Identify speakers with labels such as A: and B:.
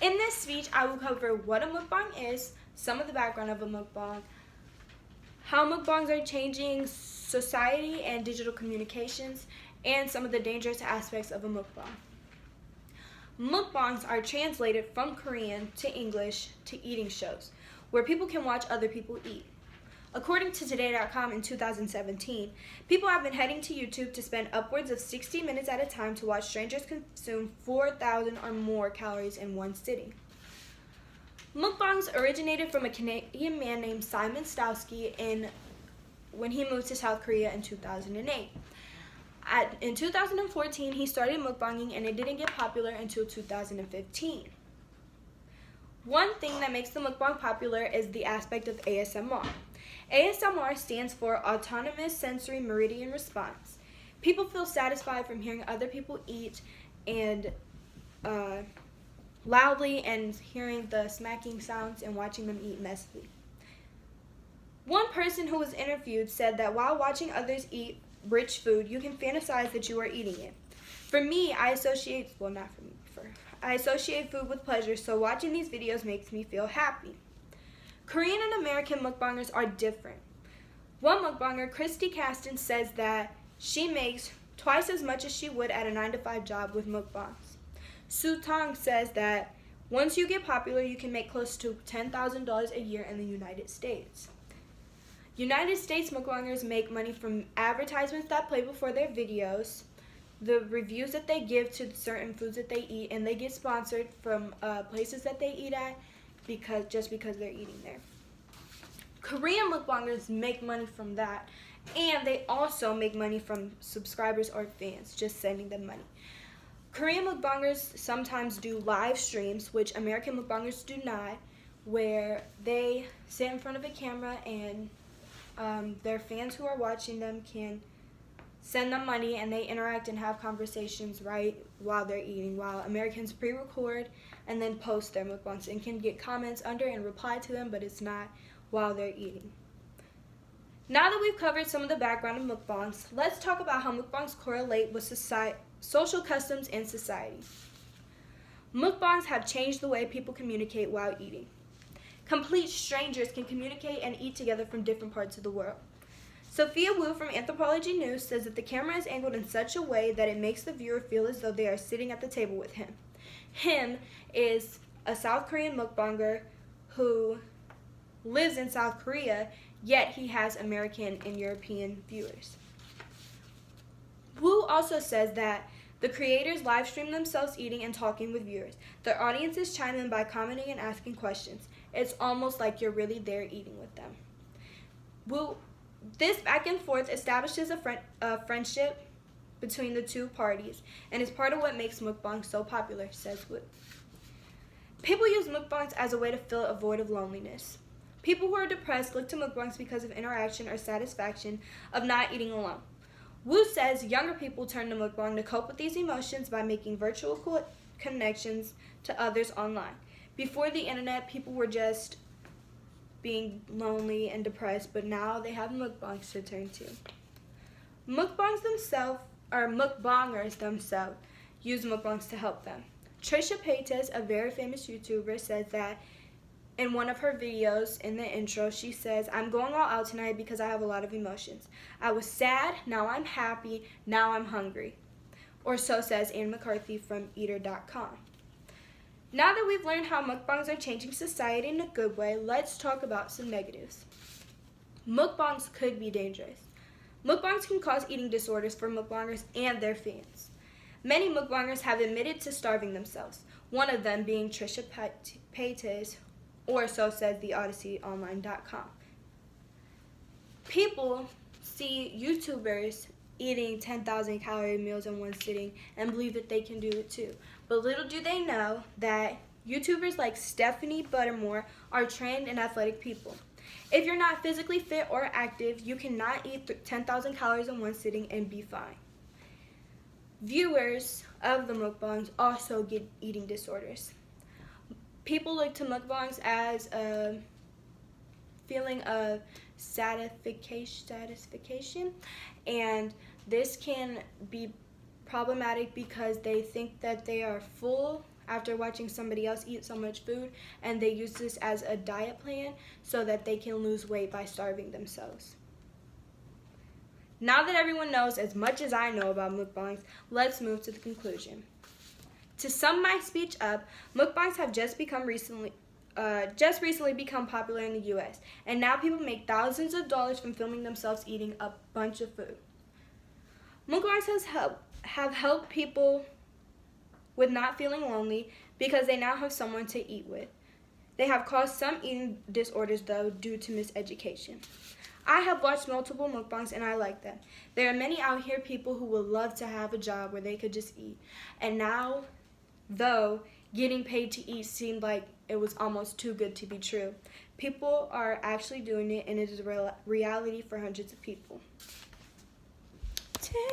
A: In this speech, I will cover what a mukbang is, some of the background of a mukbang, how mukbangs are changing society and digital communications, and some of the dangerous aspects of a mukbang. Mukbangs are translated from Korean to English to eating shows, where people can watch other people eat. According to Today.com in 2017, people have been heading to YouTube to spend upwards of 60 minutes at a time to watch strangers consume 4,000 or more calories in one sitting. Mukbangs originated from a Canadian man named Simon Stowski when he moved to South Korea in 2008. In 2014, he started mukbanging, and it didn't get popular until 2015. One thing that makes the mukbang popular is the aspect of ASMR. ASMR stands for Autonomous Sensory Meridian Response. People feel satisfied from hearing other people eat and loudly and hearing the smacking sounds and watching them eat messily. One person who was interviewed said that while watching others eat rich food, you can fantasize that you are eating it. For me, I associate food with pleasure, so watching these videos makes me feel happy. Korean and American mukbangers are different. One mukbanger, Christy Caston, says that she makes twice as much as she would at a 9-to-5 job with mukbangs. Sue Tong says that once you get popular, you can make close to $10,000 a year in the United States. United States mukbangers make money from advertisements that play before their videos, the reviews that they give to certain foods that they eat, and they get sponsored from places that they eat at just because they're eating there. Korean mukbangers make money from that, and they also make money from subscribers or fans just sending them money. Korean mukbangers sometimes do live streams, which American mukbangers do not, where they sit in front of a camera and their fans who are watching them can send them money, and they interact and have conversations right while they're eating, while Americans pre-record and then post their mukbangs and can get comments under and reply to them, but it's not while they're eating. Now that we've covered some of the background of mukbangs, let's talk about how mukbangs correlate with social customs and society. Mukbangs have changed the way people communicate while eating. Complete strangers can communicate and eat together from different parts of the world. Sophia Wu from Anthropology News says that the camera is angled in such a way that it makes the viewer feel as though they are sitting at the table with him. Him is a South Korean mukbanger who lives in South Korea, yet he has American and European viewers. Wu also says that the creators live stream themselves eating and talking with viewers. Their audiences chime in by commenting and asking questions. It's almost like you're really there eating with them. This back and forth establishes a friendship between the two parties and is part of what makes mukbang so popular, says Wu. People use mukbangs as a way to fill a void of loneliness. People who are depressed look to mukbangs because of interaction or satisfaction of not eating alone. Wu says younger people turn to mukbang to cope with these emotions by making virtual connections to others online. Before the internet, people were just being lonely and depressed, but now they have mukbangs to turn to. Mukbangers themselves use mukbangs to help them. Trisha Paytas, a very famous YouTuber, says that in one of her videos, in the intro, she says, "I'm going all out tonight because I have a lot of emotions. I was sad, now I'm happy, now I'm hungry." Or so says Anne McCarthy from Eater.com. Now that we've learned how mukbangs are changing society in a good way, let's talk about some negatives. Mukbangs could be dangerous. Mukbangs can cause eating disorders for mukbangers and their fans. Many mukbangers have admitted to starving themselves, one of them being Trisha Paytas, or so says theodysseyonline.com. People see YouTubers eating 10,000 calorie meals in one sitting and believe that they can do it too. But little do they know that YouTubers like Stephanie Buttermore are trained and athletic people. If you're not physically fit or active, you cannot eat 10,000 calories in one sitting and be fine. Viewers of the mukbangs also get eating disorders. People look to mukbangs as a feeling of satisfaction, and this can be problematic because they think that they are full after watching somebody else eat so much food, and they use this as a diet plan so that they can lose weight by starving themselves. Now that everyone knows as much as I know about mukbangs, let's move to the conclusion. To sum my speech up, mukbangs have just recently become popular in the U.S., and now people make thousands of dollars from filming themselves eating a bunch of food. Mukbangs have helped people with not feeling lonely because they now have someone to eat with. They have caused some eating disorders, though, due to miseducation. I have watched multiple mukbangs and I like them. There are many out here people who would love to have a job where they could just eat. And now, though, getting paid to eat seemed like it was almost too good to be true. People are actually doing it, and it is a reality for hundreds of people.